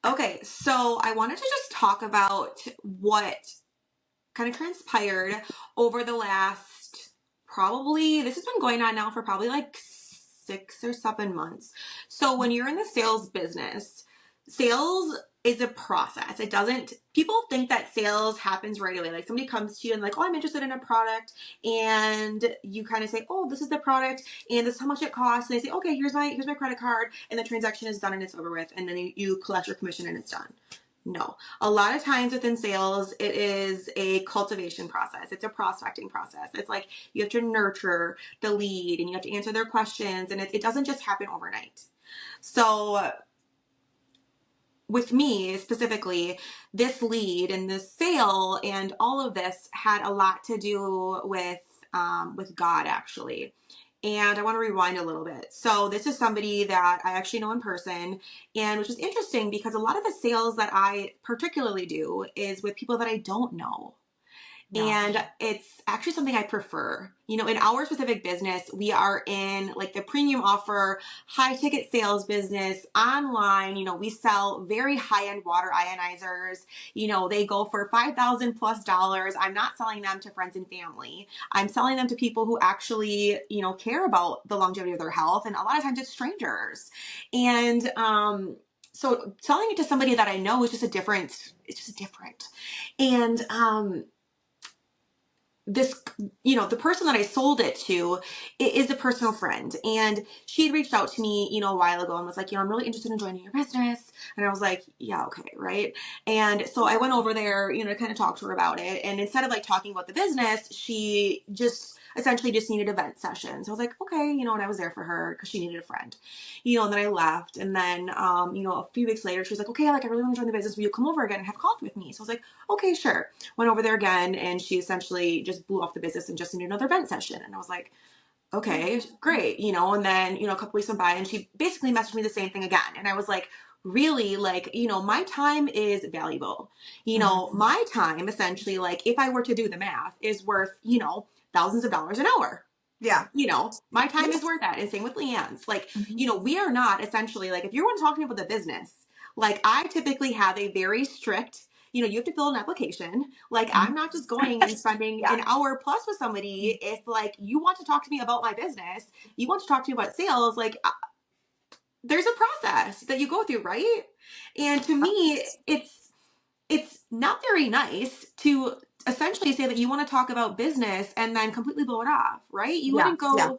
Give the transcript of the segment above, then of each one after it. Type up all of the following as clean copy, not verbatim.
Okay, so I wanted to just talk about what kind of transpired over the last probably, this has been going on now for probably like 6 or 7 months. So when you're in the sales business, sales is a process. It doesn't, people think that sales happens right away. Like somebody comes to you and like, oh, I'm interested in a product. And you kind of say, oh, this is the product and this is how much it costs. And they say, okay, here's my credit card. And the transaction is done and it's over with. And then you collect your commission and it's done. No. A lot of times within sales, it is a cultivation process. It's a prospecting process. It's like you have to nurture the lead and you have to answer their questions, and it doesn't just happen overnight. So with me specifically, this lead and this sale and all of this had a lot to do with God, actually. And I want to rewind a little bit. So this is somebody that I actually know in person, and which is interesting because a lot of the sales that I particularly do is with people that I don't know. Yeah. And it's actually something I prefer. You know, in our specific business, we are in like the premium offer, high ticket sales business online. You know, we sell very high end water ionizers. You know, they go for $5,000+ I'm not selling them to friends and family. I'm selling them to people who actually, you know, care about the longevity of their health. And a lot of times it's strangers. And, so selling it to somebody that I know is it's just different. And, this, you know, the person that I sold it to is a personal friend, and she had reached out to me, you know, a while ago and was like, you know, I'm really interested in joining your business. And I was like, yeah, okay, right. And so I went over there, you know, to kind of talk to her about it. And instead of like talking about the business, she just essentially just needed event sessions. So I was like, okay, you know, and I was there for her because she needed a friend, you know, and then I left. And then, you know, a few weeks later, she was like, okay, like I really want to join the business. Will you come over again and have coffee with me? So I was like, okay, sure. Went over there again, and she essentially just blew off the business and just needed another event session. And I was like, okay, great, you know. And then, you know, a couple weeks went by, and she basically messaged me the same thing again. And I was like, really, like, you know, my time is valuable. You know, my time essentially, like, if I were to do the math, is worth, you know, thousands of dollars an hour. Yeah. You know, my time is Yes. worth that. And same with LeeAnn's. Like, Mhm. you know, we are not essentially like, if you're talking about the business, like I typically have a very strict, you know, you have to fill an application. Like Mhm. I'm not just going and spending Yeah. an hour plus with somebody. If like you want to talk to me about my business, you want to talk to me about sales, like there's a process that you go through, right? And to me, it's not very nice to essentially say that you want to talk about business and then completely blow it off, right? Yeah. Yeah.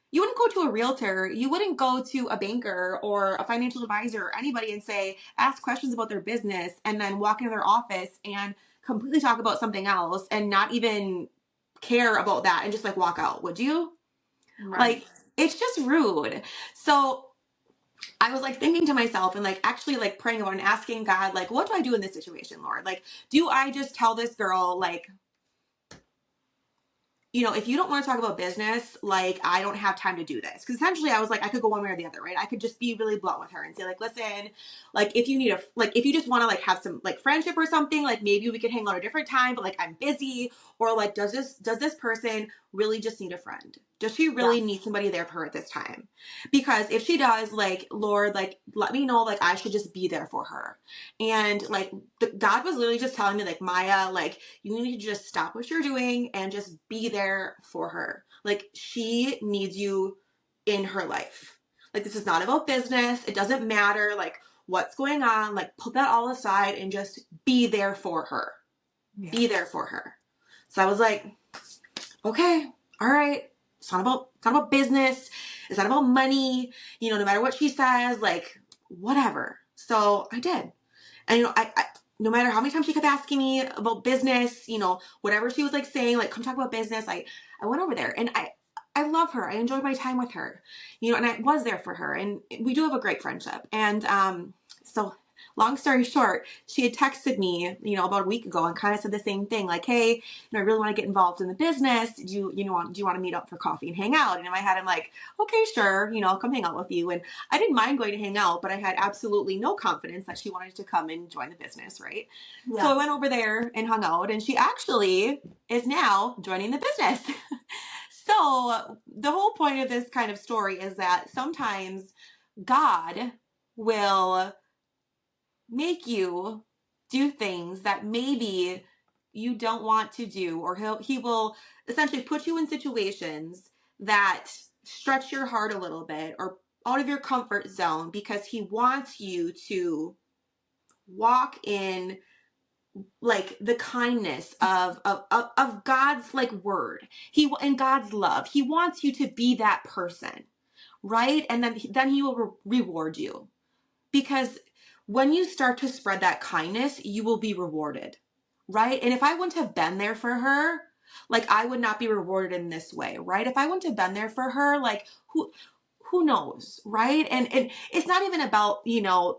You wouldn't go to a realtor, you wouldn't go to a banker or a financial advisor or anybody and say, ask questions about their business and then walk into their office and completely talk about something else and not even care about that and just like walk out, would you? Right. Like, it's just rude. So I was like thinking to myself and like actually like praying about and asking God, like, what do I do in this situation, Lord? Like, do I just tell this girl, like, you know, if you don't want to talk about business, like, I don't have time to do this. Because essentially I was like, I could go one way or the other, right? I could just be really blunt with her and say, like, listen, like, if you need like, if you just want to, like, have some, like, friendship or something, like, maybe we could hang out a different time, but, like, I'm busy. Or, like, does this person really just need a friend? Does she Yeah. really need somebody there for her at this time? Because if she does, like, Lord, like, let me know, like, I should just be there for her. And, like, God was literally just telling me, like, Maya, like, you need to just stop what you're doing and just be there for her. Like, she needs you in her life. Like, this is not about business. It doesn't matter, like, what's going on. Like, put that all aside and just be there for her. Yeah. Be there for her. So I was like, okay, all right. It's not about business. It's not about money. You know, no matter what she says, like, whatever. So I did. And, you know, I no matter how many times she kept asking me about business, you know, whatever she was like saying, like, come talk about business, I went over there and I love her. I enjoyed my time with her, you know, and I was there for her, and we do have a great friendship. And, so long story short, she had texted me, you know, about a week ago and kind of said the same thing, like, hey, you know, I really want to get involved in the business. Do you want to meet up for coffee and hang out? And in my head, I'm like, okay, sure, you know, I'll come hang out with you. And I didn't mind going to hang out, but I had absolutely no confidence that she wanted to come and join the business, right? So I Yeah. went over there and hung out, and she actually is now joining the business. So the whole point of this kind of story is that sometimes God will make you do things that maybe you don't want to do, or he will essentially put you in situations that stretch your heart a little bit or out of your comfort zone because he wants you to walk in like the kindness of God's like word. He and God's love. He wants you to be that person, right? And then he will reward you. Because when you start to spread that kindness, you will be rewarded, right? And if I wouldn't have been there for her, like I would not be rewarded in this way, right? If I wouldn't have been there for her, like who knows, right? And it's not even about,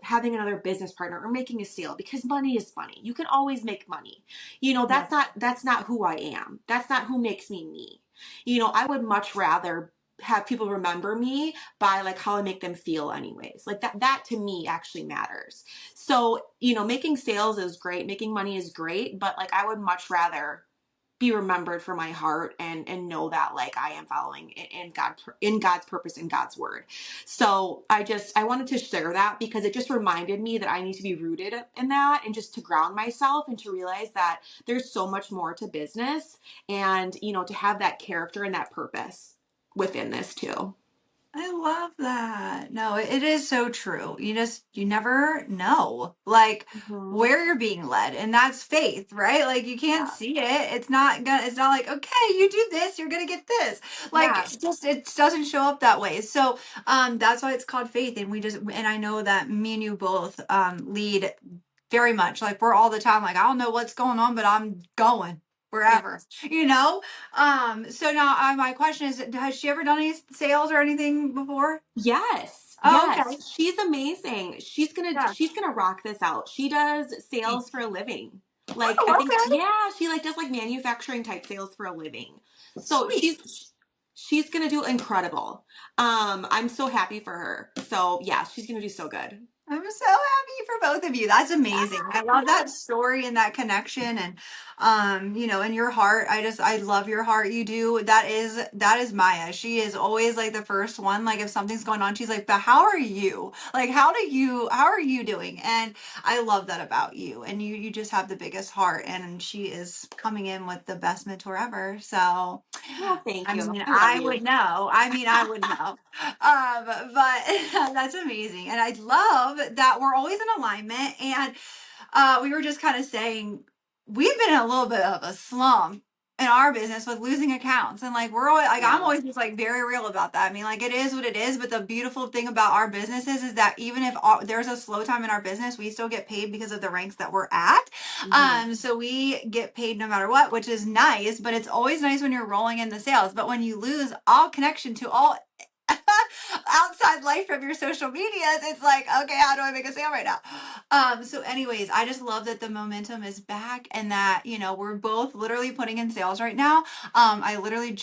having another business partner or making a sale, because money is money. You can always make money. Yes. That's not who I am. That's not who makes me me. I would much rather have people remember me by like how I make them feel anyways. Like that to me actually matters. So, making sales is great, making money is great, but like I would much rather be remembered for my heart and know that like I am following in God's purpose and God's word. So I wanted to share that because it just reminded me that I need to be rooted in that and just to ground myself and to realize that there's so much more to business and to have that character and that purpose within this too. I love that. No, it is so true. You never know, like, Mm-hmm. where you're being led, and that's faith, right? Like, you can't Yeah. see it. It's not like, okay, you do this, you're gonna get this. Like, Yeah. it doesn't show up that way. So, that's why it's called faith. And I know that me and you both, lead very much. Like, we're all the time, like, I don't know what's going on, but I'm going Yeah. wherever, you know? So now my question is, has she ever done any sales or anything before? Yes. Oh, okay. Yes. She's amazing. She's gonna Yeah. she's gonna rock this out. She does sales for a living. Like I Oh, think, okay. yeah, she like does like manufacturing type sales for a living. So Sweet. she's gonna do incredible. I'm so happy for her. So yeah, she's gonna do so good. I'm so happy for both of you. That's amazing. I love that story and that connection and in your heart. I love your heart. You do. That is Maya. She is always like the first one. Like if something's going on, she's like, "But how are you? Like how are you doing?" And I love that about you. And you just have the biggest heart and she is coming in with the best mentor ever. So Well, thank I you. mean, I love I you. would know. I would know. But that's amazing. And I love that we're always in alignment. And we were just kind of saying we've been in a little bit of a slump in our business with losing accounts. And like we're always like I'm Yeah. always just like very real about that. I mean, like it is what it is. But the beautiful thing about our businesses is that even if there's a slow time in our business, we still get paid because of the ranks that we're at. Hmm. So we get paid no matter what, which is nice, but it's always nice when you're rolling in the sales. But when you lose all connection to all outside life from your social medias, it's like, okay, how do I make a sale right now? So anyways, I just love that the momentum is back and that, we're both literally putting in sales right now. I literally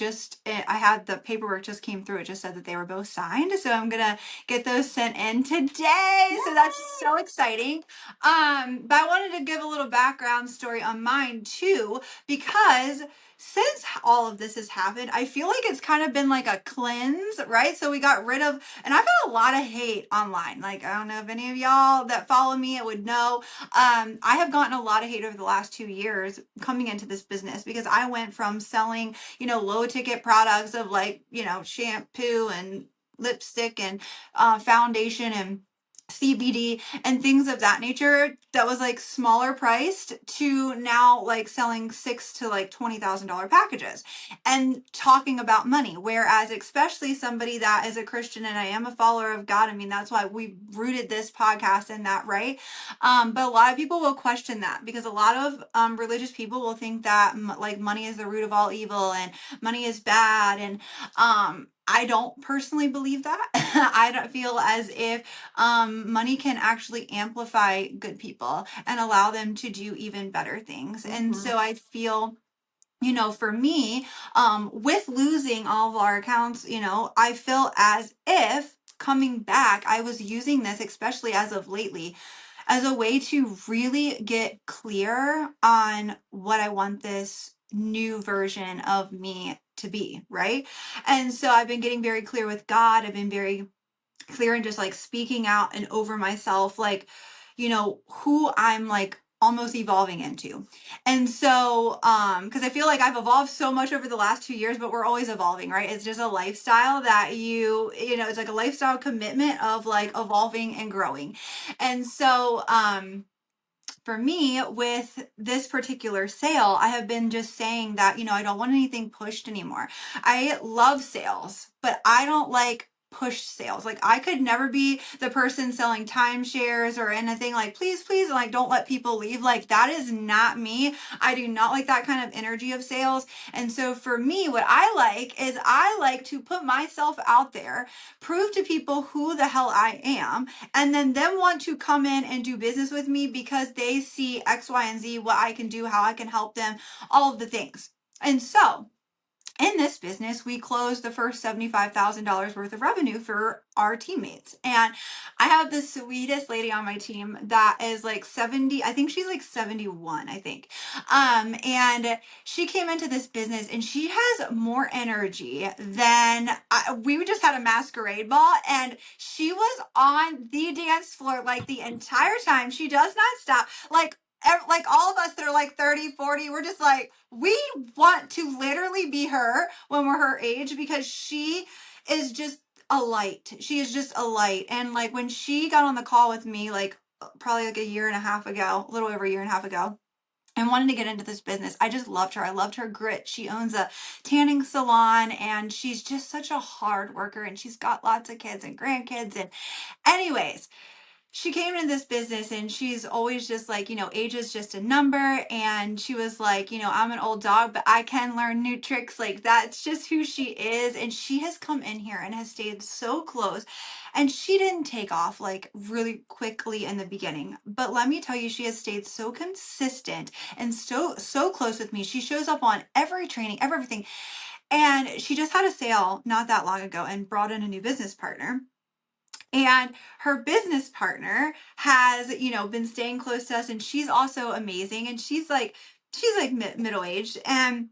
I had the paperwork just came through. It just said that they were both signed. So I'm going to get those sent in today. So that's so exciting. But I wanted to give a little background story on mine too, because since all of this has happened, I feel like it's kind of been like a cleanse, right? So we got rid of, and I've had a lot of hate online. Like, I don't know if any of y'all that follow me would know. I have gotten a lot of hate over the last 2 years coming into this business because I went from selling, low ticket products of like, shampoo and lipstick and foundation and CBD and things of that nature that was like smaller priced to now like selling six to like $20,000 packages and talking about money. Whereas especially somebody that is a Christian and I am a follower of God. I mean, that's why we rooted this podcast in that, right? But a lot of people will question that because a lot of religious people will think that like money is the root of all evil and money is bad. And I don't personally believe that. I don't feel as if money can actually amplify good people and allow them to do even better things. And Hmm. so I feel, for me, with losing all of our accounts, I feel as if coming back, I was using this, especially as of lately, as a way to really get clear on what I want this new version of me to be, right? And so I've been getting very clear with God. I've been very clear and just like speaking out and over myself, like who I'm like almost evolving into. And so, because I feel like I've evolved so much over the last 2 years, but we're always evolving, right? It's just a lifestyle that it's like a lifestyle commitment of like evolving and growing. And so, for me, with this particular sale, I have been just saying that, I don't want anything pushed anymore. I love sales, but I don't like push sales. Like, I could never be the person selling timeshares or anything like, please, please, and like, don't let people leave. Like, that is not me. I do not like that kind of energy of sales. And so for me, what I like is I like to put myself out there, prove to people who the hell I am, and then them want to come in and do business with me because they see X, Y, and Z, what I can do, how I can help them, all of the things. And so in this business, we closed the first $75,000 worth of revenue for our teammates. And I have the sweetest lady on my team that is like 70, I think she's like 71, I think. And she came into this business and she has more energy than we just had a masquerade ball, and she was on the dance floor like the entire time. She does not stop. Like all of us that are like 30, 40, we're just like, we want to literally be her when we're her age, because she is just a light. She is just a light. And like when she got on the call with me, like probably like a year and a half ago, a little over a year and a half ago, and wanted to get into this business, I just loved her. I loved her grit. She owns a tanning salon and she's just such a hard worker, and she's got lots of kids and grandkids. And anyways, she came into this business and she's always just like, age is just a number. And she was like, I'm an old dog, but I can learn new tricks. Like, that's just who she is. And she has come in here and has stayed so close. And she didn't take off like really quickly in the beginning. But let me tell you, she has stayed so consistent and so close with me. She shows up on every training, everything. And she just had a sale not that long ago and brought in a new business partner. And her business partner has, been staying close to us, and she's also amazing. And she's like middle aged, and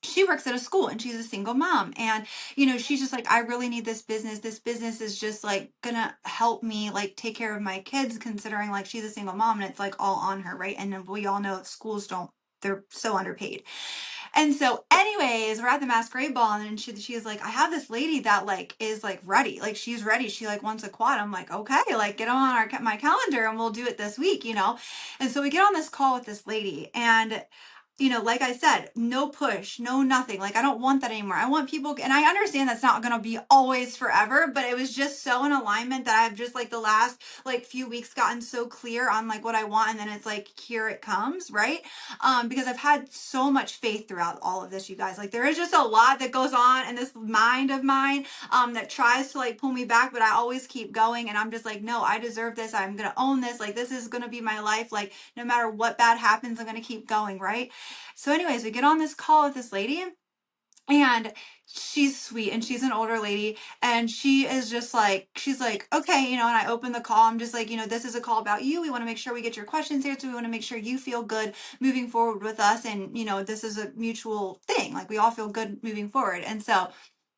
she works at a school, and she's a single mom. And, she's just like, I really need this business. This business is just like gonna help me like take care of my kids, considering like she's a single mom and it's like all on her, right? And we all know schools they're so underpaid. And so, anyways, we're at the masquerade ball, and she's like, I have this lady that like is like ready, like she's ready. She like wants a quad. I'm like, okay, like get on my calendar, and we'll do it this week. And so we get on this call with this lady, and like I said, no push, no nothing. Like, I don't want that anymore. I want people, and I understand that's not going to be always forever, but it was just so in alignment that I've just like the last like few weeks gotten so clear on like what I want. And then it's like, here it comes, right? Because I've had so much faith throughout all of this, you guys. Like, there is just a lot that goes on in this mind of mine, that tries to like pull me back, but I always keep going. And I'm just like, no, I deserve this. I'm going to own this. Like, this is going to be my life. Like, no matter what bad happens, I'm going to keep going, right? So anyways, we get on this call with this lady, and she's sweet, and she's an older lady, and she's like, okay, and I open the call. I'm just like, this is a call about you. We want to make sure we get your questions answered. We want to make sure you feel good moving forward with us. And, this is a mutual thing. Like, we all feel good moving forward. And so,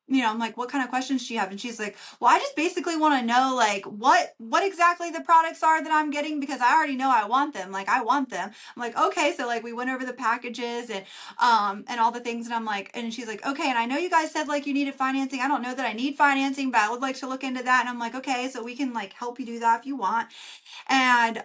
I'm like, what kind of questions do you have? And she's like, well, I just basically want to know like what exactly the products are that I'm getting, because I already know I want them. Like, I want them. I'm like, okay. So like we went over the packages and all the things, and I'm like, and she's like, okay, and I know you guys said like you needed financing. I don't know that I need financing, but I would like to look into that. And I'm like, okay, so we can like help you do that if you want. And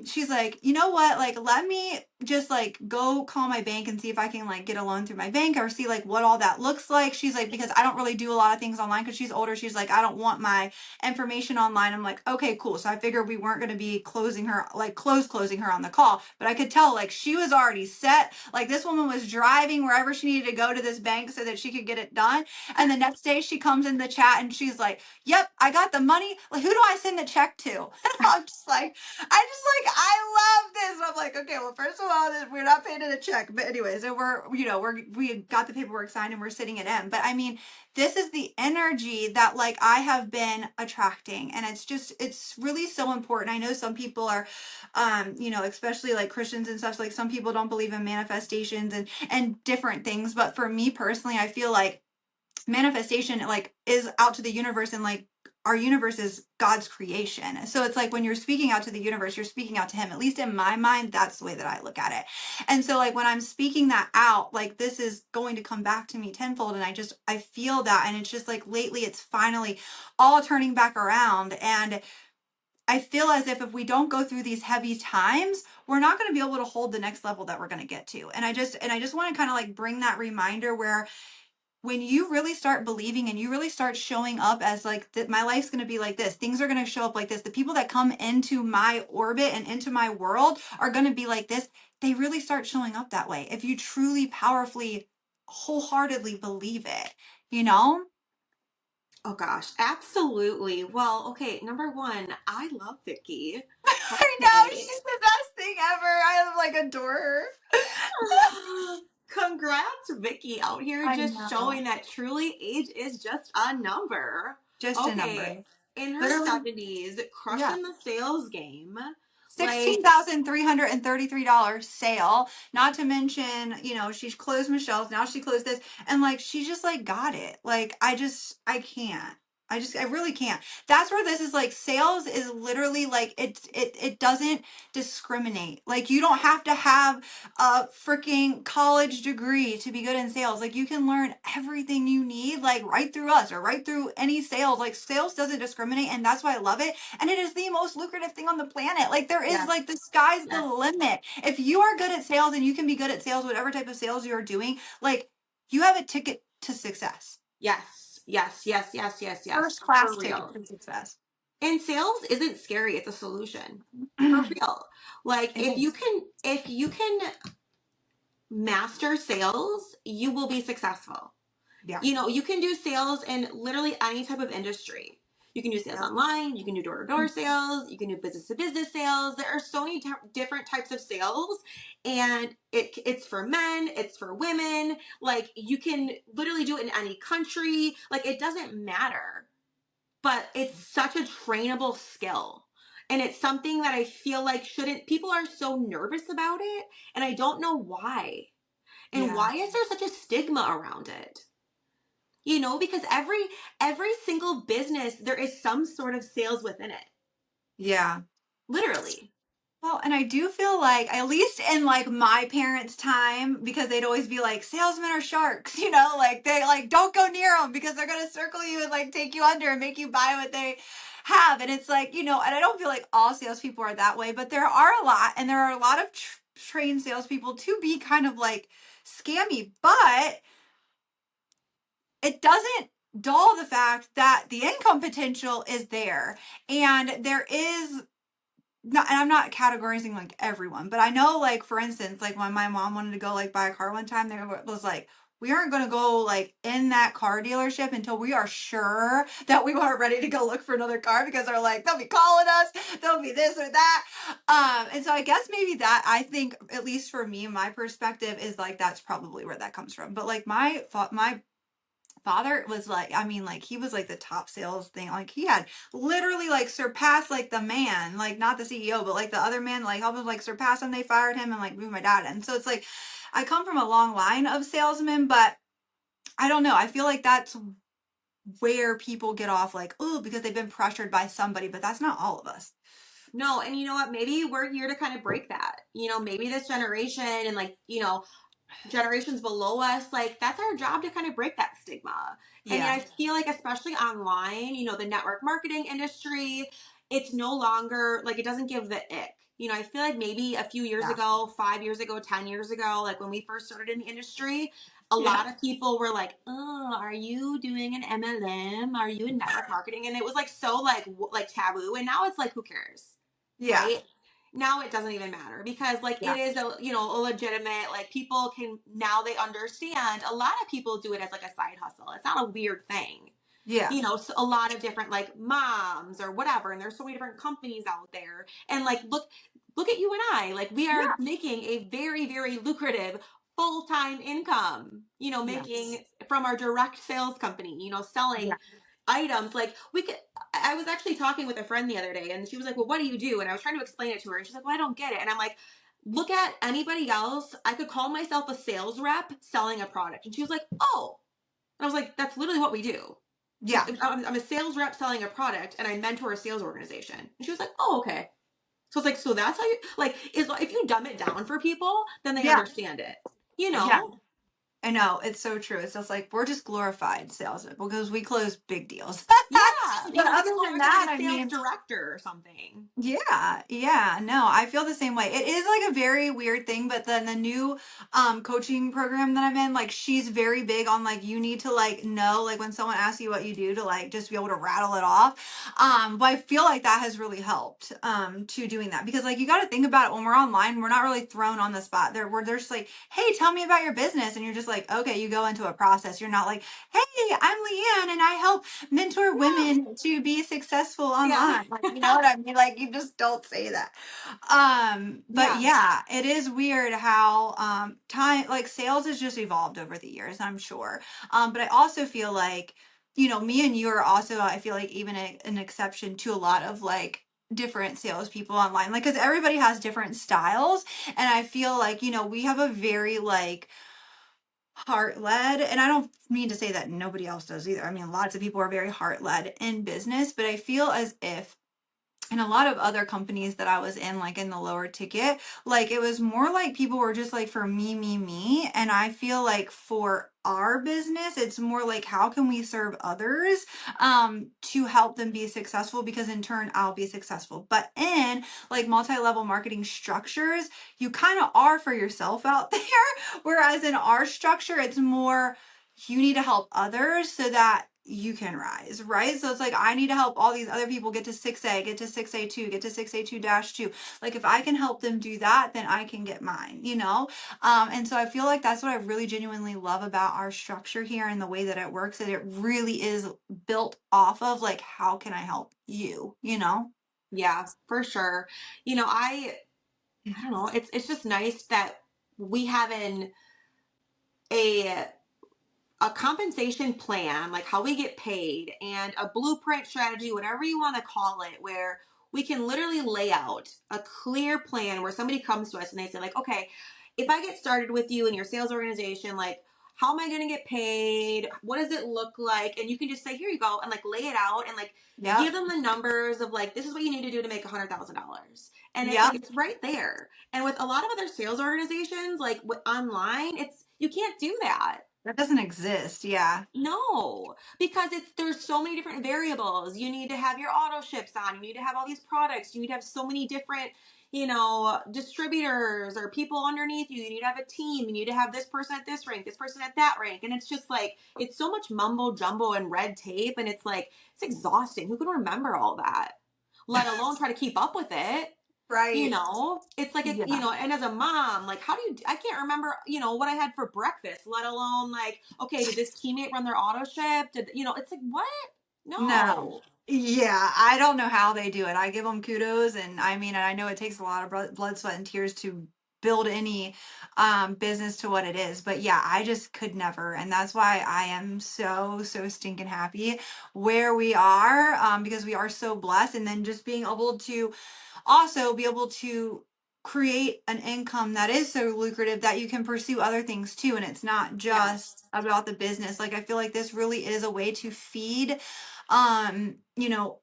she's like, you know what? Like, let me just like go call my bank and see if I can like get a loan through my bank, or see like what all that looks like. She's like, because I don't really do a lot of things online, because she's older. She's like, I don't want my information online. I'm like, okay, cool. So I figured we weren't going to be closing her on the call, but I could tell like she was already set. Like, this woman was driving wherever she needed to go to this bank so that she could get it done. And the next day she comes in the chat and she's like, yep, I got the money. Like, who do I send the check to? I'm just like, I love this. And I'm like, okay, well, first of all, we're not paying it a check. But anyways, and we got the paperwork signed and we're sitting it in. But I mean, this is the energy that like I have been attracting. And it's really so important. I know some people are, especially like Christians and stuff. So like, some people don't believe in manifestations and different things. But for me personally, I feel like manifestation like is out to the universe, and like our universe is God's creation. So it's like when you're speaking out to the universe, you're speaking out to him. At least in my mind, that's the way that I look at it. And so like when I'm speaking that out, like this is going to come back to me tenfold. And I feel that. And it's just like lately it's finally all turning back around. And I feel as if we don't go through these heavy times, we're not going to be able to hold the next level that we're going to get to. And I just want to kind of like bring that reminder where when you really start believing and you really start showing up as like that my life's going to be like this, things are going to show up like this, the people that come into my orbit and into my world are going to be like this, they really start showing up that way if you truly powerfully wholeheartedly believe it, you know. Oh gosh, absolutely. Well, okay, number one, I love Vicky. I know Okay. she's the best thing ever. I like adore her. Congrats, Vicky, out here I just know, showing that truly age is just a number. just a Okay, number, in her literally. 70s, Yeah. crushing the sales game. Like, $16,333 sale. Not to mention, you know, she's closed Michelle's. Now she closed this. And like she just like got it. Like I can't. I really can't. That's where this is like sales is literally like it doesn't discriminate. Like you don't have to have a freaking college degree to be good in sales. Like you can learn everything you need like right through us or right through any sales. Like sales doesn't discriminate and that's why I love it. And it is the most lucrative thing on the planet. Like there is yes, like the sky's the yes, limit. If you are good at sales and you can be good at sales, whatever type of sales you're doing, like you have a ticket to success. yes, yes, yes, yes, yes, yes, First for class ticket real. to success. And sales isn't scary, it's a solution. For real. Like It is. if you can master sales, you will be successful. Yeah. You know, you can do sales in literally any type of industry. You can do sales Yeah. online, you can do door to door sales, you can do business to business sales. There are so many different types of sales, and it's for men, it's for women. Like, you can literally do it in any country. Like, it doesn't matter, but it's such a trainable skill. And it's something that I feel like shouldn't, people are so nervous about it, and I don't know why. And Yeah. why is there such a stigma around it? You know, because every single business, there is some sort of sales within it. Yeah. Literally. Well, and I do feel like, at least in like my parents' time, because they'd always be like, salesmen are sharks, you know, like they like don't go near them because they're gonna circle you and like take you under and make you buy what they have. And it's like, you know, and I don't feel like all salespeople are that way, but there are a lot, and there are a lot of trained salespeople to be kind of like scammy, but it doesn't dull the fact that the income potential is there, and there is not, and I'm not categorizing like everyone, but I know like for instance, like when my mom wanted to go like buy a car one time, there was like we aren't going to go like in that car dealership until we are sure that we are ready to go look for another car because they're like they'll be calling us, they'll be this or that. And so I guess maybe that I think at least for me, my perspective is like that's probably where that comes from. But like my father was like, I mean, like he was like the top sales thing. Like he had literally like surpassed like the man, like not the CEO, but like the other man, like helped him like surpass him. They fired him and like moved my dad in. So it's like I come from a long line of salesmen, but I don't know. I feel like that's where people get off like, oh, because they've been pressured by somebody, but that's not all of us. No, and you know what? Maybe we're here to kind of break that. You know, maybe this generation and like, you know, generations below us, like that's our job to kind of break that stigma. And Yeah. I feel like especially online, you know, the network marketing industry, it's no longer like it doesn't give the ick. You know, I feel like maybe a few years Yeah. ago, 5 years ago, 10 years ago, like when we first started in the industry, a Yeah. lot of people were like, "Oh, are you doing an MLM? Are you in network marketing?" And it was like so like taboo. And now it's like, who cares? Yeah. Right? Now it doesn't even matter because like Yeah. it is a, you know, a legitimate, like people can now they understand. A lot of people do it as like a side hustle. It's not a weird thing. Yeah. You know, so a lot of different like moms or whatever, and there's so many different companies out there. And like look at you and I. Like we are Yeah. making a very, very lucrative full-time income, you know, Yes. making from our direct sales company, you know, Yeah. selling items. Like we could, I was actually talking with a friend the other day and she was like, well, what do you do? And I was trying to explain it to her and she's like, well, I don't get it. And I'm like, look at anybody else. I could call myself a sales rep selling a product. And she was like, oh. And I was like, that's literally what we do. Yeah. I'm a sales rep selling a product and I mentor a sales organization. And she was like, oh, okay. So it's like, so that's how you, like, is if you dumb it down for people, then they Yeah. understand it, you Yeah. know? I know, it's so true. It's just like we're just glorified salesmen because we close big deals. Yeah. But Like other it's than almost like that, a I sales mean, director or something. yeah, yeah, no, I feel the same way. It is like a very weird thing, but then the new coaching program that I'm in, like she's very big on like you need to like know like when someone asks you what you do to like just be able to rattle it off. But I feel like that has really helped to doing that because like you got to think about it when we're online, we're not really thrown on the spot. We're just like, "Hey, tell me about your business." And you're just like, "Okay, you go into a process." You're not like, "Hey, I'm LeeAnn and I help mentor Yeah. women to be successful Yeah. online." Like, you know what I mean? Like you just don't say that. But Yeah. yeah, it is weird how time like sales has just evolved over the years, I'm sure. But I also feel like, me and you are also, I feel like even an exception to a lot of like different salespeople online. Like, because everybody has different styles. And I feel like, we have a very like heart led, and I don't mean to say that nobody else does either. I mean, lots of people are very heart led in business, but I feel as if in a lot of other companies that I was in, like in the lower ticket, like it was more like people were just like for me, me, me. And I feel like for our business, it's more like how can we serve others to help them be successful because in turn I'll be successful. But in like multi-level marketing structures, you kind of are for yourself out there. Whereas in our structure, it's more you need to help others so that you can rise, right? So it's like I need to help all these other people get to 6A, get to 6A2, get to 6A2-2. Like if I can help them do that, then I can get mine, you know? And so I feel like that's what I really genuinely love about our structure here and the way that it works, that it really is built off of like, how can I help you, you know? Yeah, for sure. I don't know. It's just nice that we have a a compensation plan, like how we get paid, and a blueprint strategy, whatever you want to call it, where we can literally lay out a clear plan where somebody comes to us and they say, like, okay, if I get started with you in your sales organization, like, how am I going to get paid? What does it look like? And you can just say, here you go, and like lay it out and like Yep. give them the numbers of like, this is what you need to do to make $100,000. And it's like, Yep. it's right there. And with a lot of other sales organizations, like online, you can't do that. That doesn't exist. Yeah. No, because there's so many different variables. You need to have your auto ships on. You need to have all these products. You need to have so many different, distributors or people underneath you. You need to have a team. You need to have this person at this rank, this person at that rank. And it's just like it's so much mumbo jumbo and red tape and it's like it's exhausting. Who can remember all that? Let alone try to keep up with it. Right. It's like Yeah. and as a mom, like how do I can't remember, what I had for breakfast, let alone like, okay, did this teammate run their auto ship, it's like what? No. No. Yeah, I don't know how they do it. I give them kudos, and I mean, and I know it takes a lot of blood, sweat, and tears to build any business to what it is. But yeah, I just could never, and that's why I am so so stinking happy where we are because we are so blessed, and then just being able to also be able to create an income that is so lucrative that you can pursue other things too, and it's not Yeah. just about the business. Like I feel like this really is a way to feed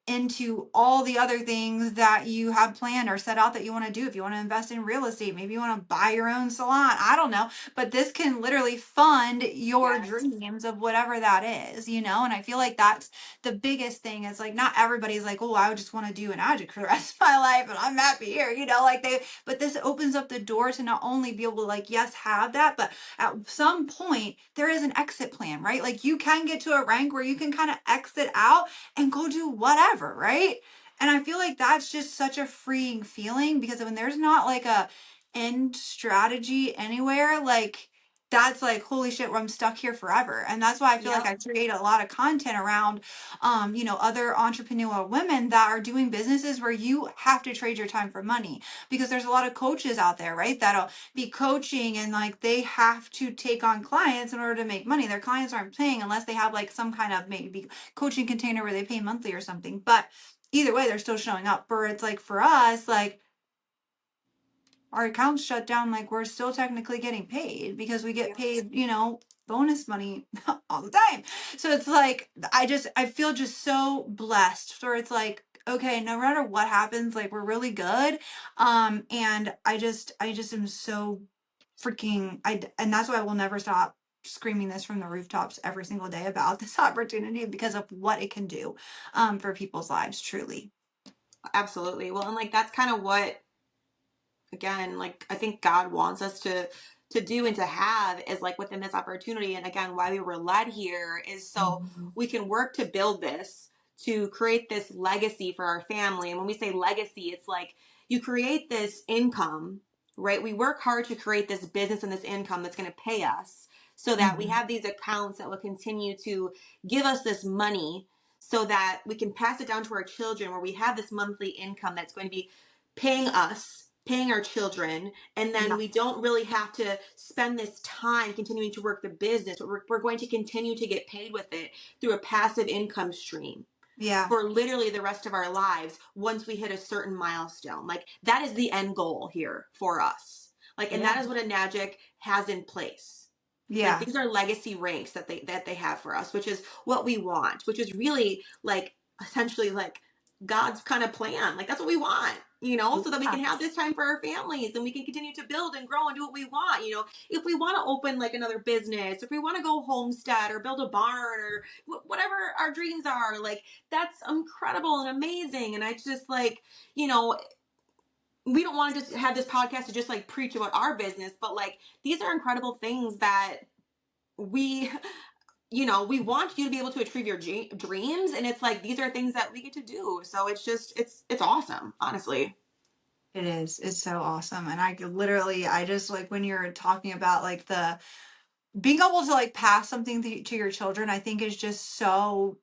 into all the other things that you have planned or set out that you want to do. If you want to invest in real estate, maybe you want to buy your own salon, I don't know, but this can literally fund your Yes. dreams of whatever that is. And I feel like that's the biggest thing. Is like not everybody's like, oh, I would just want to do an adjunct for the rest of my life and I'm happy here, like but this opens up the door to not only be able to like, yes, have that, but at some point there is an exit plan, right? Like you can get to a rank where you can kind of exit out and go do whatever, right? And I feel like that's just such a freeing feeling because when there's not like a end strategy anywhere, like that's like holy shit, I'm stuck here forever. And that's why I feel like Yep. I create a lot of content around other entrepreneurial women that are doing businesses where you have to trade your time for money, because there's a lot of coaches out there, right, that'll be coaching and like they have to take on clients in order to make money. Their clients aren't paying unless they have like some kind of maybe coaching container where they pay monthly or something. But either way, they're still showing up. For it's like for us, like our accounts shut down, like we're still technically getting paid because we get Yeah. paid, bonus money all the time. So it's like I feel just so blessed where it's like, okay, no matter what happens, like we're really good. And I just am so freaking and that's why I will never stop screaming this from the rooftops every single day about this opportunity because of what it can do for people's lives, truly. Absolutely. Well, and like that's kind of what, again, like I think God wants us to do and to have is like within this opportunity. And again, why we were led here is so Mhm. we can work to build this, to create this legacy for our family. And when we say legacy, it's like you create this income, right? We work hard to create this business and this income that's going to pay us so that we Mhm. have these accounts that will continue to give us this money so that we can pass it down to our children where we have this monthly income that's going to be paying us, paying our children, and then Yeah. we don't really have to spend this time continuing to work the business. We're going to continue to get paid with it through a passive income stream Yeah. for literally the rest of our lives once we hit a certain milestone. Like that is the end goal here for us. Like, and Yeah. that is what a Enagic has in place. Like Yeah. these are legacy ranks that they have for us, which is what we want, which is really like essentially like God's kind of plan. Like that's what we want, so that we Yeah. can have this time for our families and we can continue to build and grow and do what we want. If we want to open like another business, if we want to go homestead or build a barn or whatever our dreams are, like that's incredible and amazing. And I just like, we don't want to just have this podcast to just like preach about our business, but like these are incredible things that we we want you to be able to achieve your dreams, and it's like these are things that we get to do, so it's awesome, honestly. It is. It's so awesome. And I just like when you're talking about like the being able to like pass something to your children, I think is just so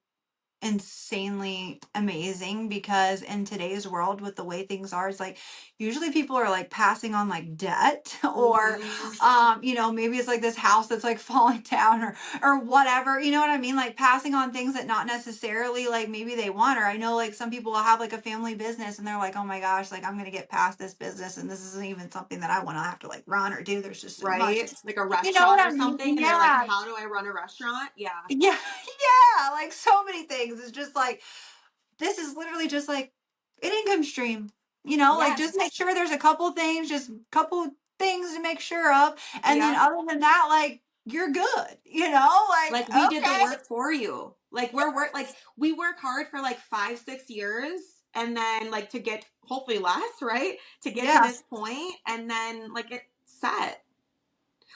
insanely amazing because in today's world with the way things are, it's like usually people are like passing on like debt or Mm-hmm. maybe it's like this house that's like falling down or whatever, you know what I mean, like passing on things that not necessarily like maybe they want. Or I know like some people will have like a family business and they're like, oh my gosh, like I'm gonna get past this business and this isn't even something that I want to have to like run or do, there's just so much, Right, like a you know what restaurant I or mean. something, and they're like, Yeah. how do I run a restaurant? Yeah. Yeah. Yeah, like so many things. It's just like this is literally just like an income stream, like just Yes. make sure there's a couple things, just couple things to make sure of. And then Yep. other than that, like you're good, like, Like we did the okay. work for you. Like like we work hard for like 5-6 years, and then like to get hopefully less, right, to get to Yeah. this point, and then like it's set.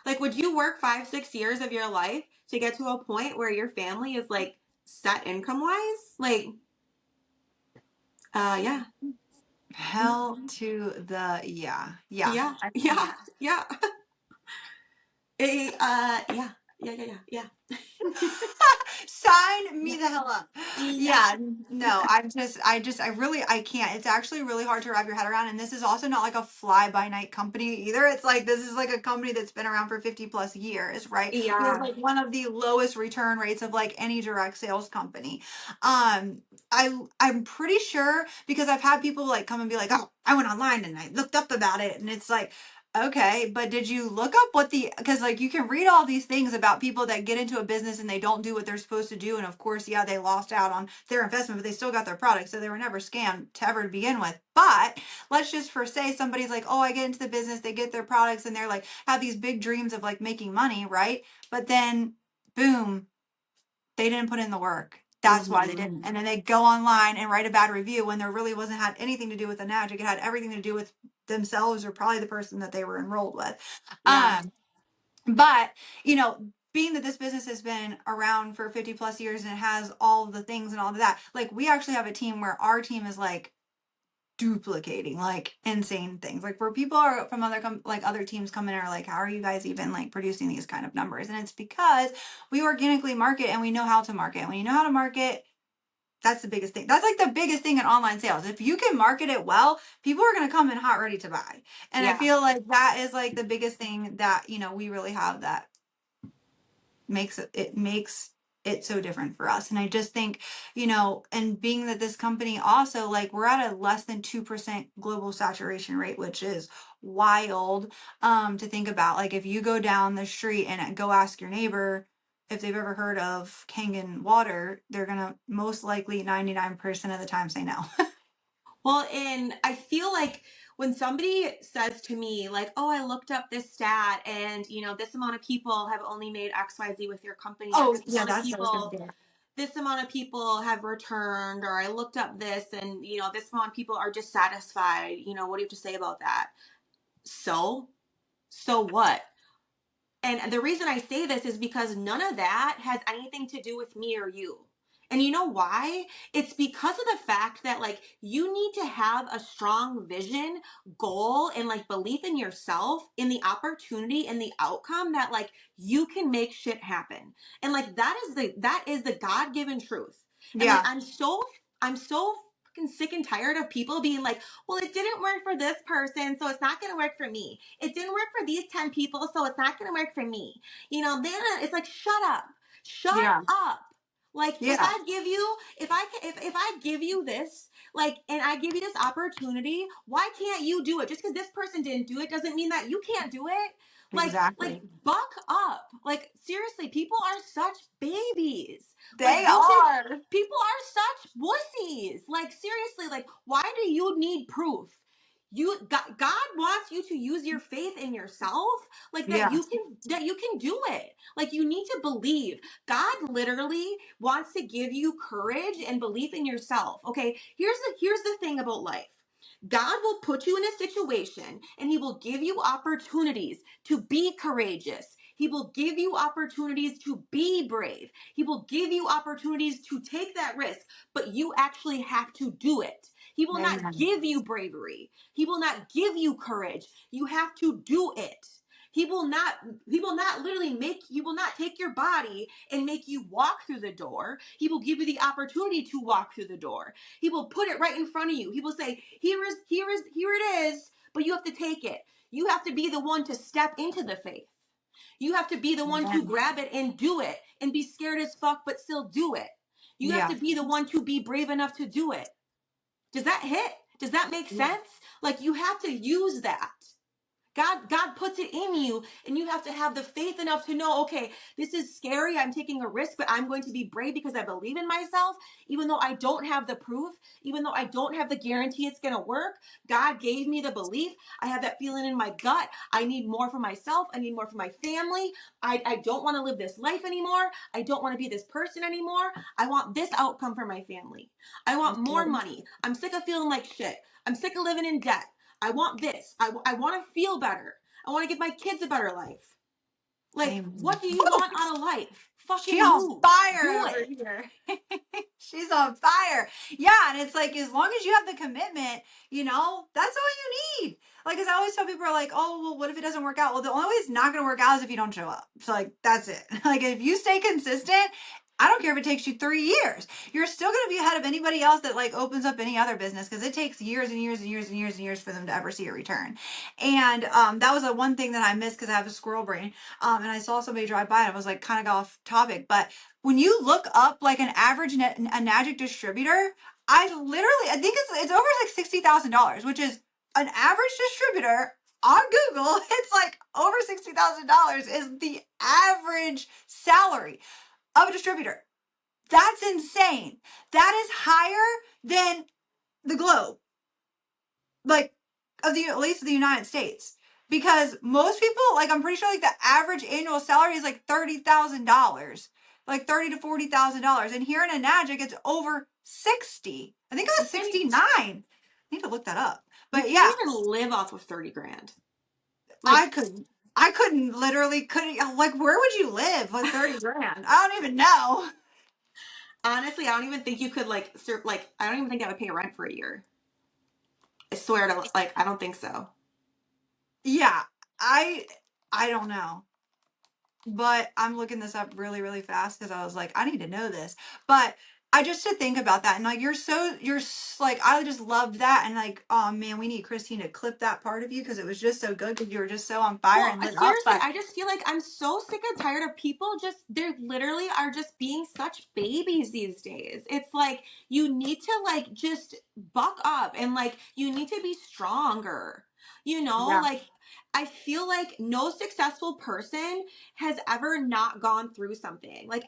Like, would you work 5-6 years of your life to get to a point where your family is like set income wise? Like, yeah. Hell to the yeah. Yeah. Yeah, I yeah, can't. yeah. Yeah, yeah, yeah, yeah, yeah. Sign me Yeah, the hell up. yeah, Yeah, no, I really, I can't. It's actually really hard to wrap your head around. And this is also not like a fly by night company either. It's like, this is like a company that's been around for 50 plus years, right? We have yeah, like one of the lowest return rates of like any direct sales company. I'm pretty sure because I've had people like come and be like, oh, I went online and I looked up about it. And it's like, okay, but did you look up because like you can read all these things about people that get into a business and they don't do what they're supposed to do. And of course, yeah, they lost out on their investment, but they still got their product. So they were never scammed to ever begin with. But let's just for say somebody's like, oh, I get into the business, they get their products and they're like, have these big dreams of like making money, right? But then boom, they didn't put in the work. That's why they hmm didn't. And then they go online and write a bad review when there really wasn't had anything to do with the magic. It had everything to do with themselves or probably the person that they were enrolled with. yeah, But being that this business has been around for 50 plus years and it has all the things and all of that, like we actually have a team where our team is like duplicating like insane things, like where people are from like other teams come in and are like, how are you guys even like producing these kind of numbers? And it's because we organically market and we know how to market. When you know how to market, that's the biggest thing. That's like the biggest thing in online sales. If you can market it well, people are going to come in hot ready to buy. And I yeah. feel like that is like the biggest thing that we really have that makes it's so different for us. And I just think, and being that this company also, like, we're at a less than 2% global saturation rate, which is wild to think about. Like, if you go down the street and go ask your neighbor if they've ever heard of Kangen water, they're gonna most likely 99% of the time say no. Well, and I feel like when somebody says to me, like, oh, I looked up this stat and, this amount of people have only made XYZ with your company, or Oh, this yeah, amount of that's what I was gonna people, say. this amount of people have returned, or I looked up this and, this amount of people are dissatisfied, what do you have to say about that? So, so what? And the reason I say this is because none of that has anything to do with me or you. And you know why? It's because of the fact that like you need to have a strong vision, goal, and like belief in yourself, in the opportunity and the outcome that like you can make shit happen. And like that is the God-given truth. And like Yeah, I'm so fucking sick and tired of people being like, well, it didn't work for this person, so it's not going to work for me. It didn't work for these 10 people, so it's not going to work for me. Then it's like, shut up. Shut yeah, up. Like if yeah, I give you, if I give you this, like, and I give you this opportunity, why can't you do it? Just because this person didn't do it doesn't mean that you can't do it. Like, exactly. buck up. Like, seriously, people are such babies. Like, They bitches, are. people are such wussies. Like, seriously, like, why do you need proof? God wants you to use your faith in yourself, like Yeah, that you can do it. Like, you need to believe. God literally wants to give you courage and belief in yourself. Okay, here's the thing about life. God will put you in a situation and he will give you opportunities to be courageous. He will give you opportunities to be brave. He will give you opportunities to take that risk, but you actually have to do it. He will not amen. give you bravery. He will not give you courage. You have to do it. He will not literally he will not take your body and make you walk through the door. He will give you the opportunity to walk through the door. He will put it right in front of you. He will say, here it is, but you have to take it. You have to be the one to step into the faith. You have to be the one to Amen. grab it and do it and be scared as fuck, but still do it. You have Yeah. to be the one to be brave enough to do it. Does that hit? Does that make Yeah. sense? Like you have to use that. God puts it in you, and you have to have the faith enough to know, okay, this is scary. I'm taking a risk, but I'm going to be brave because I believe in myself, even though I don't have the proof, even though I don't have the guarantee it's going to work. God gave me the belief. I have that feeling in my gut. I need more for myself. I need more for my family. I don't want to live this life anymore. I don't want to be this person anymore. I want this outcome for my family. I want That's more good. money. I'm sick of feeling like shit. I'm sick of living in debt. I want this. I want to feel better. I want to give my kids a better life. Like, Amen. what do you Woo! want out of life? She Fucking on move. fire Do over it. here. She's on fire. Yeah, and it's like as long as you have the commitment, that's all you need. Like, as I always tell people, are like, oh, well, what if it doesn't work out? Well, the only way it's not going to work out is if you don't show up. So, like, that's it. Like, if you stay consistent, I don't care if it takes you 3 years. You're still going to be ahead of anybody else that like opens up any other business because it takes years and years and years and years and years for them to ever see a return. And that was the one thing that I missed because I have a squirrel brain. And I saw somebody drive by and I was like, kind of got off topic, but when you look up like an average a Magic distributor, I think it's over like $60,000, which is an average distributor on Google. It's like over $60,000 is the average salary of a distributor. That's insane. That is higher than the globe, like of the at least of the United States. Because most people, like I'm pretty sure like the average annual salary is like $30,000. Like $30,000 to $40,000. And here in Enagic it's over 60. I think it You was can't, e- 69. I need to look that up. you But can't yeah, even live off of 30 grand. I Like, could I couldn't like where would you live with 30 grand? I don't even know. honestly, I don't even think you could, like, I don't even think I would pay rent for a year. I swear to, like, I don't think so. Yeah, I I don't know. But I'm looking this up really, really fast because I was like, I need to know this. But I just to think about that and like like I just loved that and like oh man we need Christine to clip that part of you because it was just so good because you were just so on fire Well, and lit up. seriously, But I just feel like I'm so sick and tired of people just, they literally are just being such babies these days. It's like, you need to like just buck up and like, you need to be stronger. You know, yeah, like, I feel like no successful person has ever not gone through something. Like,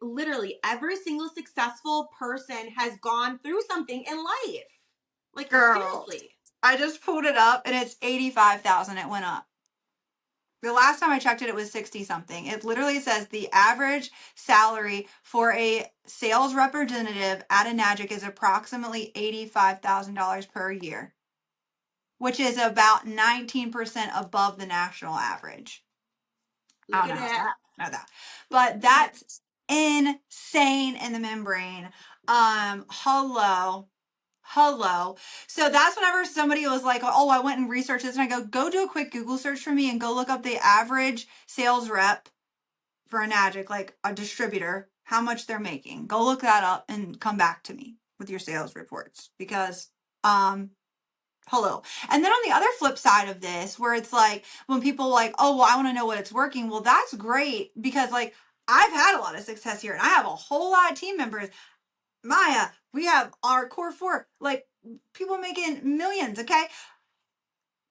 literally, every single successful person has gone through something in life. Like, girl, seriously. I just pulled it up and it's 85,000. It went up. The last time I checked it, it was 60 something. It literally says the average salary for a sales representative at a Nagic is approximately $85,000 per year, which is about 19% above the national average. I Look don't at know how that. that, know that, but Look at that. that's insane in the membrane. Hello. Hello. So that's whenever somebody was like, oh, I went and researched this, and I go do a quick Google search for me and go look up the average sales rep for a Nagic, like a distributor, how much they're making. Go look that up and come back to me with your sales reports because, hello. And then on the other flip side of this, where it's like when people like, oh, well, I want to know what it's working. Well, that's great because like I've had a lot of success here and I have a whole lot of team members. Maya, we have our core four, like people making millions, okay?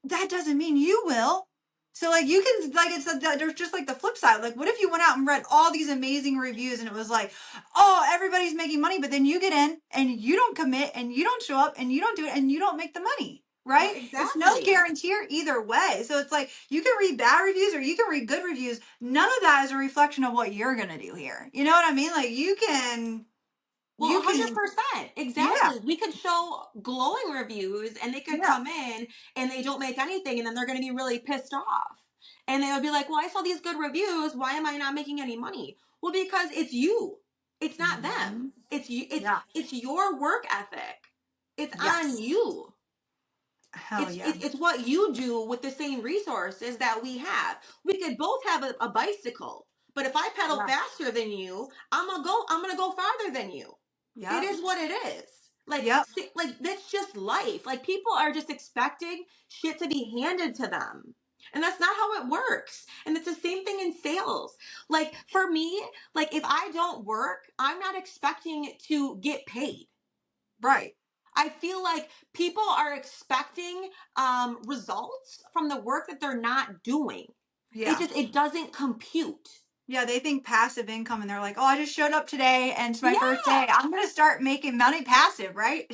That doesn't mean you will. So like you can like it's there's just like the flip side. Like what if you went out and read all these amazing reviews and it was like, oh, everybody's making money, but then you get in and you don't commit and you don't show up and you don't do it and you don't make the money. Well, Right? It's no exactly. guarantee either way. So it's like you can read bad reviews or you can read good reviews. None of that is a reflection of what you're gonna do here. You know what I mean? Like Well, you can 100%. yeah, Exactly. We could show glowing reviews and they could yeah. come in and they don't make anything and then they're going to be really pissed off. And they would be like, "Well, I saw these good reviews. Why am I not making any money?" Well, because it's you. It's not them. Mhm. It's you. Yeah. It's your work ethic. It's on Yes. you. Hell It's, yeah. it's it's what you do with the same resources that we have. We could both have a bicycle, but if I pedal Yeah. faster than you, I'm gonna go farther than you. It Yep. is what it is. Like, Yep. like that's just life. Like, people are just expecting shit to be handed to them. And that's not how it works. And it's the same thing in sales. Like, for me, like, if I don't work, I'm not expecting to get paid. Right. I feel like people are expecting results from the work that they're not doing. Yeah. It doesn't compute. Yeah. They think passive income and they're like, oh, I just showed up today and it's my first day. Yeah. I'm going to start making money passive, right?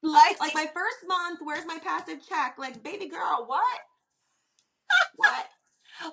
Like, like, my first month, where's my passive check? Like, baby girl, what? What?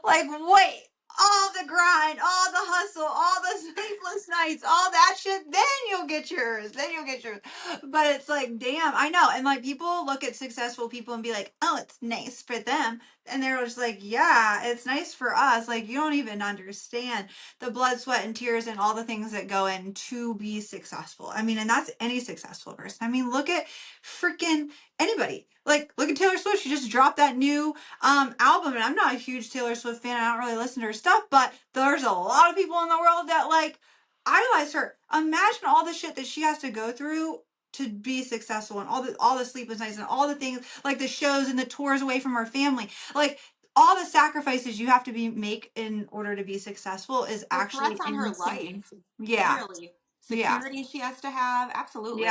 like, wait, all the grind, all the hustle, all the sleepless nights, all that shit, then you'll get yours. Then you'll get yours. But it's like, damn, I know. And like people look at successful people and be like, oh, it's nice for them. And they're just like, yeah, it's nice for us. Like, you don't even understand the blood, sweat, and tears and all the things that go in to be successful. I mean, and that's any successful person. I mean, look at freaking anybody. Like, look at Taylor Swift. She just dropped that new album, and I'm not a huge Taylor Swift fan. I don't really listen to her stuff, but there's a lot of people in the world that like idolize her. Imagine all the shit that she has to go through to be successful, and all the sleepless nights and all the things like the shows and the tours away from her family. Like all the sacrifices you have to make in order to be successful is The actually threats on her insane. life, Yeah. literally. Yeah. Security she has to have, Yeah. absolutely.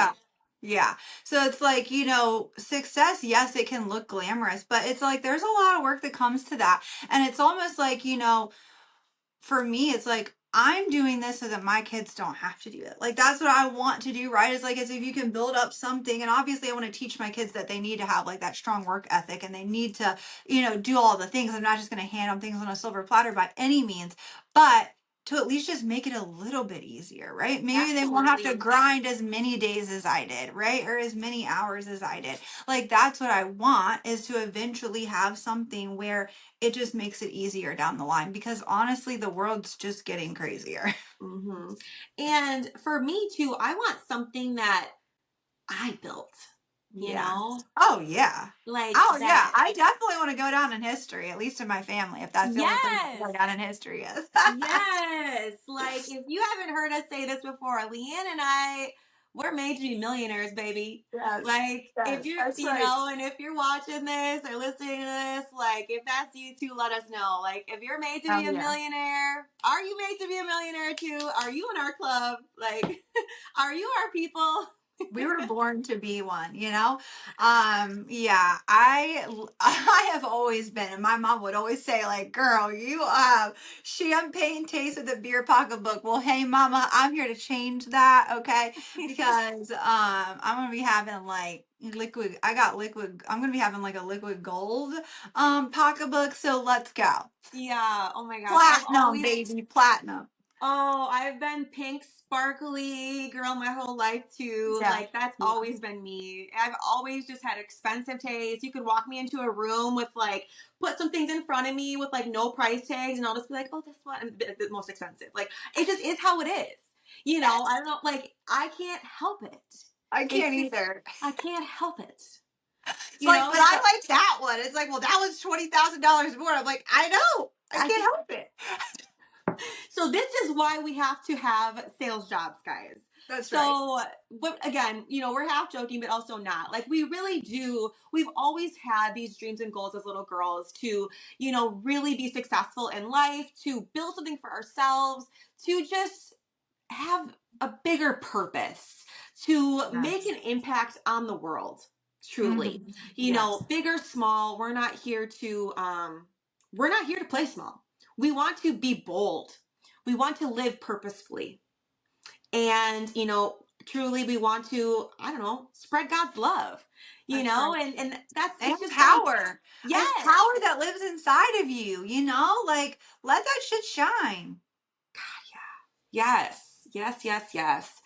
Yeah. So it's like, success, yes, it can look glamorous, but it's like there's a lot of work that comes to that. And it's almost like, for me, it's like I'm doing this so that my kids don't have to do it. Like that's what I want to do, right? It's like as if you can build up something, and obviously I want to teach my kids that they need to have like that strong work ethic and they need to, do all the things. I'm not just going to hand them things on a silver platter by any means, but to at least just make it a little bit easier, right? Maybe they won't have to Absolutely. grind as many days as I did, right? Or as many hours as I did. Like that's what I want, is to eventually have something where it just makes it easier down the line, because honestly the world's just getting crazier. And for me too, I want something that I built. you Yeah. know? Oh yeah. Like Oh yeah. that. I definitely want to go down in history, at least in my family, if that's the only place to Yes. go down in history is. Yes. Like if you haven't heard us say this before, LeeAnn and I, we're made to be millionaires, baby. Yes. Like if Yes. you're, That's you right. know, and if you're watching this or listening to this, like if that's you too, let us know. Like if you're made to Oh be a yeah. millionaire, are you made to be a millionaire too? Are you in our club? Like, are you our people? We were born to be one, you know. Yeah, I have always been, and my mom would always say, like, girl, you have champagne taste with a beer pocketbook. Well, hey mama, I'm here to change that, okay? Because I'm gonna be having like liquid, I got liquid, I'm gonna be having like a liquid gold pocketbook, so let's go. Yeah. Oh my gosh. I've Platinum, always baby, platinum. Oh, I've been pink sparkly girl my whole life too. Yeah. Like that's Yeah. always been me. I've always just had expensive taste. You could walk me into a room with like put some things in front of me with like no price tags and I'll just be like, "Oh, this one and the most expensive." Like it just is how it is. You know, I Yes. don't know like I can't help it. I It's can't just either. I can't help it. It's You like, know, but I like that one. It's like, well, that was $20,000 more. I'm like, I know, I I can't can't help it. So this is why we have to have sales jobs, guys. That's right. So, but again, you know, we're half joking, but also not. Like we really do. We've always had these dreams and goals as little girls to, you know, really be successful in life, to build something for ourselves, to just have a bigger purpose, to make Yes. an impact on the world. Truly, Hmm. you Yes. know, big or small, we're not here to play small. We want to be bold. We want to live purposefully. And, you know, truly we want to, I don't know, spread God's love. You That's know, right. and that's And it's just like power. There's yes. power that lives inside of you, you know? Like, let that shit shine. Yes. Yes, yes, yes.